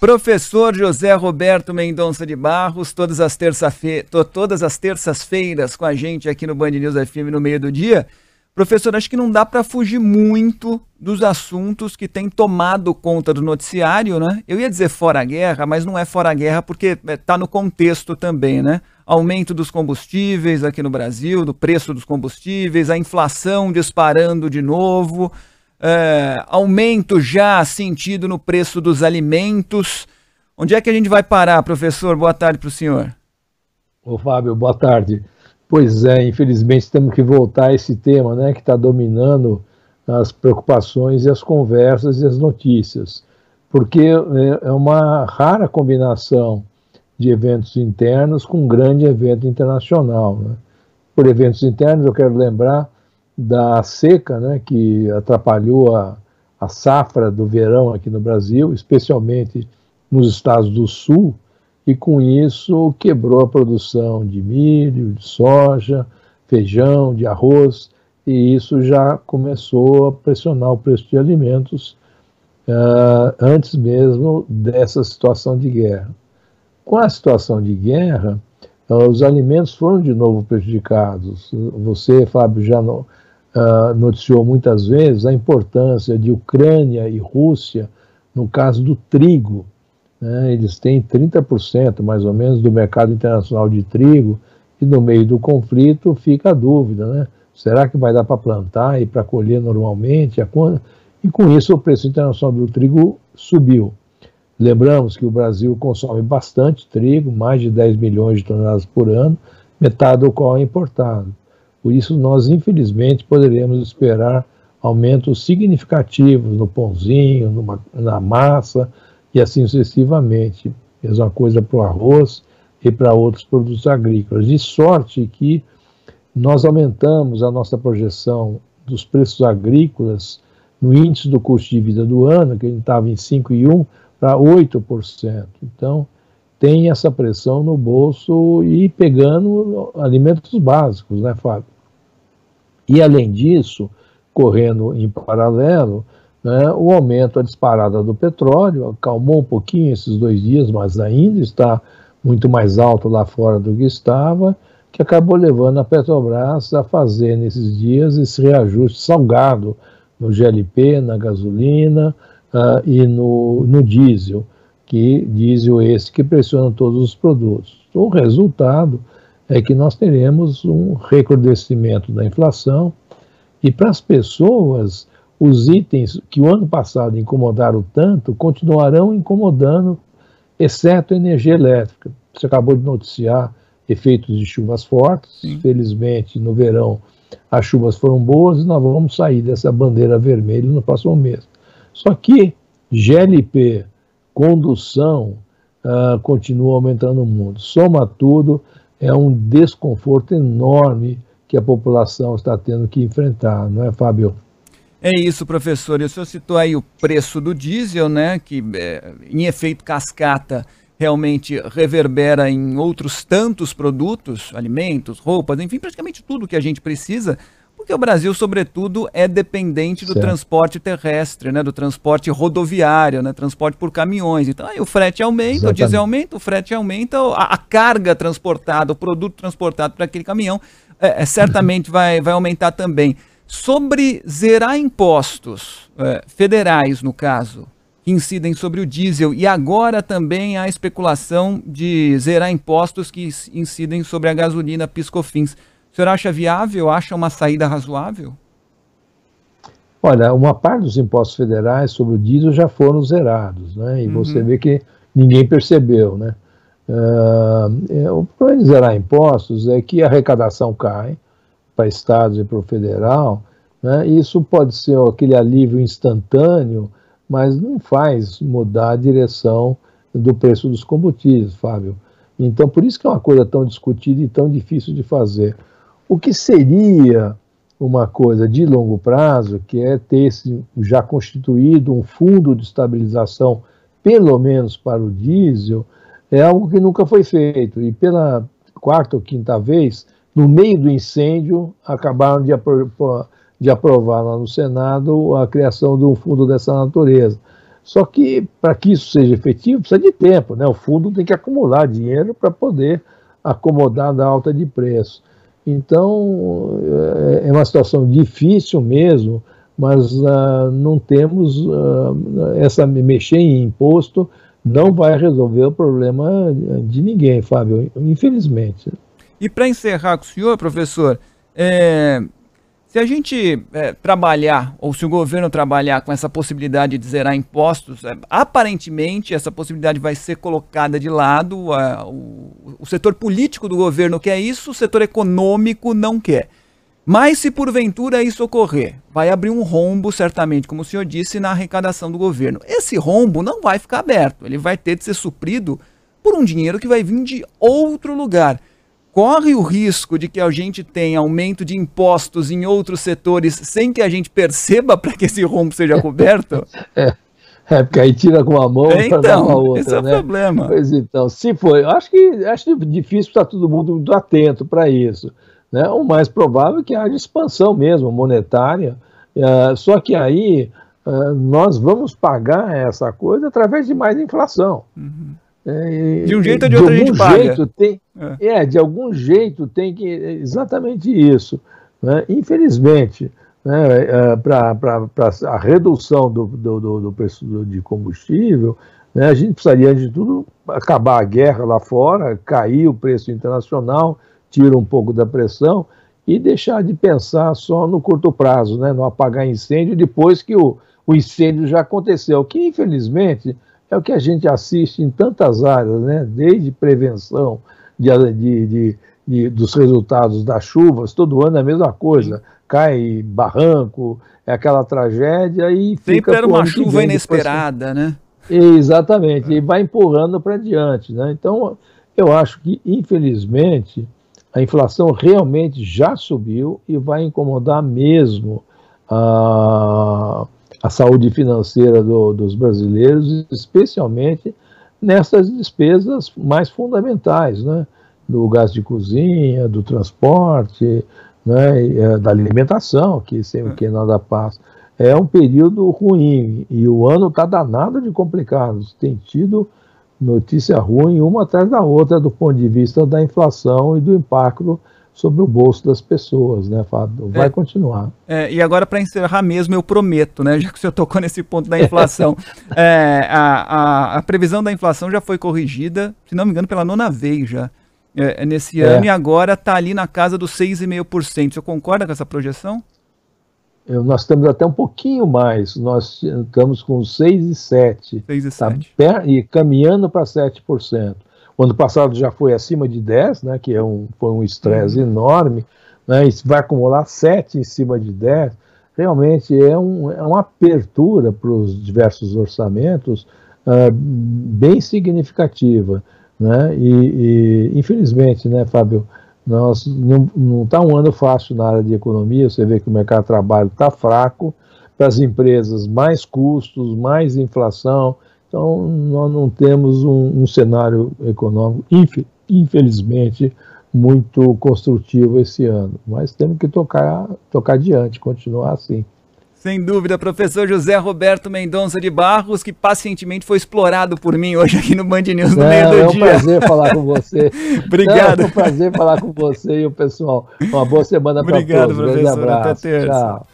Professor José Roberto Mendonça de Barros, todas as terças-feiras com a gente aqui no Band News FM no meio do dia. Professor, acho que não dá para fugir muito dos assuntos que têm tomado conta do noticiário, né? Eu ia dizer fora a guerra, mas não é fora a guerra porque está no contexto também, né? Aumento dos combustíveis aqui no Brasil, do preço dos combustíveis, a inflação disparando de novo, aumento já sentido no preço dos alimentos. Onde é que a gente vai parar, professor? Boa tarde para o senhor. Ô Fábio, boa tarde. Pois é, infelizmente temos que voltar a esse tema, né, que está dominando as preocupações e as conversas e as notícias, porque é uma rara combinação de eventos internos com um grande evento internacional, né? Por eventos internos eu quero lembrar da seca, né, que atrapalhou a safra do verão aqui no Brasil, especialmente nos estados do sul, e com isso quebrou a produção de milho, de soja, feijão, de arroz, e isso já começou a pressionar o preço de alimentos antes mesmo dessa situação de guerra. Com a situação de guerra, os alimentos foram de novo prejudicados. Você, Fábio, já noticiou muitas vezes a importância de Ucrânia e Rússia no caso do trigo. Eles têm 30% mais ou menos do mercado internacional de trigo, e no meio do conflito fica a dúvida, né? Será que vai dar para plantar e para colher normalmente? E com isso o preço internacional do trigo subiu. Lembramos que o Brasil consome bastante trigo, mais de 10 milhões de toneladas por ano, metade do qual é importado. Por isso nós, infelizmente, poderemos esperar aumentos significativos no pãozinho, na massa, e assim sucessivamente. Mesma coisa para o arroz e para outros produtos agrícolas. De sorte que nós aumentamos a nossa projeção dos preços agrícolas no índice do custo de vida do ano, que a gente estava em 5,1% para 8%. Então, tem essa pressão no bolso e pegando alimentos básicos, né, Fábio? E, além disso, correndo em paralelo, o aumento, a disparada do petróleo, acalmou um pouquinho esses 2 dias, mas ainda está muito mais alto lá fora do que estava, que acabou levando a Petrobras a fazer nesses dias esse reajuste salgado no GLP, na gasolina e no diesel, diesel esse que pressiona todos os produtos. O resultado é que nós teremos um recrudescimento da inflação, e para as pessoas, os itens que o ano passado incomodaram tanto continuarão incomodando, exceto a energia elétrica. Você acabou de noticiar efeitos de chuvas fortes. Sim. Felizmente, no verão, as chuvas foram boas e nós vamos sair dessa bandeira vermelha no próximo mês. Só que GLP, condução, continua aumentando o mundo. Soma tudo, é um desconforto enorme que a população está tendo que enfrentar, não é, Fábio? É isso, professor. E o senhor citou aí o preço do diesel, né, que em efeito cascata realmente reverbera em outros tantos produtos, alimentos, roupas, enfim, praticamente tudo que a gente precisa, porque o Brasil, sobretudo, é dependente do transporte terrestre, né, do transporte rodoviário, né, transporte por caminhões. Então aí o frete aumenta, exatamente, o diesel aumenta, o frete aumenta, a carga transportada, o produto transportado para aquele caminhão certamente vai aumentar também. Sobre zerar impostos federais, no caso, que incidem sobre o diesel, e agora também a especulação de zerar impostos que incidem sobre a gasolina PIS/COFINS. O senhor acha viável, acha uma saída razoável? Olha, uma parte dos impostos federais sobre o diesel já foram zerados, né? E você vê que ninguém percebeu, né? O problema de zerar impostos é que a arrecadação cai para estados e para o federal, né? Isso pode ser aquele alívio instantâneo, mas não faz mudar a direção do preço dos combustíveis, Fábio. Então, por isso que é uma coisa tão discutida e tão difícil de fazer. O que seria uma coisa de longo prazo, que é ter já constituído um fundo de estabilização, pelo menos para o diesel, é algo que nunca foi feito. E pela quarta ou quinta vez, no meio do incêndio, acabaram de aprovar lá no Senado a criação de um fundo dessa natureza. Só que, para que isso seja efetivo, precisa de tempo, né? O fundo tem que acumular dinheiro para poder acomodar da alta de preço. Então, é uma situação difícil mesmo, mas não temos mexer em imposto não vai resolver o problema de ninguém, Fábio, infelizmente. E para encerrar com o senhor, professor, se a gente trabalhar, ou se o governo trabalhar com essa possibilidade de zerar impostos, aparentemente essa possibilidade vai ser colocada de lado, o setor político do governo quer isso, o setor econômico não quer. Mas se porventura isso ocorrer, vai abrir um rombo, certamente, como o senhor disse, na arrecadação do governo. Esse rombo não vai ficar aberto, ele vai ter de ser suprido por um dinheiro que vai vir de outro lugar. Corre o risco de que a gente tenha aumento de impostos em outros setores sem que a gente perceba para que esse rombo seja coberto? Porque aí tira com uma mão para dar com a outra. Esse é o problema. Pois então, se for, acho difícil estar todo mundo muito atento para isso. Né? O mais provável é que haja expansão mesmo, monetária, só que aí nós vamos pagar essa coisa através de mais inflação. Uhum. De um jeito ou de outro a gente paga. De algum jeito tem que... Exatamente isso. Né? Infelizmente, né, para a redução do preço de combustível, né, a gente precisaria, antes de tudo, acabar a guerra lá fora, cair o preço internacional, tira um pouco da pressão e deixar de pensar só no curto prazo, né, no apagar incêndio depois que o incêndio já aconteceu, que infelizmente é o que a gente assiste em tantas áreas, né, desde prevenção dos resultados das chuvas, todo ano é a mesma coisa, cai barranco, é aquela tragédia e sempre era uma chuva inesperada, né? Exatamente, e vai empurrando para diante, né? Então, eu acho que, infelizmente, a inflação realmente já subiu e vai incomodar mesmo a saúde financeira dos brasileiros, especialmente nessas despesas mais fundamentais, né? Do gás de cozinha, do transporte, né? Da alimentação, que sem o que nada passa. É um período ruim e o ano está danado de complicados. Tem tido notícia ruim uma atrás da outra do ponto de vista da inflação e do impacto sobre o bolso das pessoas, né, Fábio? Vai continuar. E agora, para encerrar mesmo, eu prometo, né, já que o senhor tocou nesse ponto da inflação, a previsão da inflação já foi corrigida, se não me engano, pela 9ª vez já, nesse ano, e agora está ali na casa dos 6,5%. O senhor concorda com essa projeção? Nós estamos até um pouquinho mais, nós estamos com 6,7%. 6,7%. Tá, e caminhando para 7%. O ano passado já foi acima de 10%, né, que foi um estresse enorme, né, e vai acumular 7% em cima de 10%. Realmente é uma apertura para os diversos orçamentos bem significativa. Né, e infelizmente, né, Fábio, não está um ano fácil na área de economia, você vê que o mercado de trabalho está fraco, para as empresas mais custos, mais inflação, então nós não temos um cenário econômico, infelizmente, muito construtivo esse ano, mas temos que tocar adiante, continuar assim. Sem dúvida, professor José Roberto Mendonça de Barros, que pacientemente foi explorado por mim hoje aqui no Band News no meio do dia. É um prazer falar com você. Obrigado. É um prazer falar com você e o pessoal. Uma boa semana para todos. Obrigado, professor. Grande abraço. Até terça. Tchau.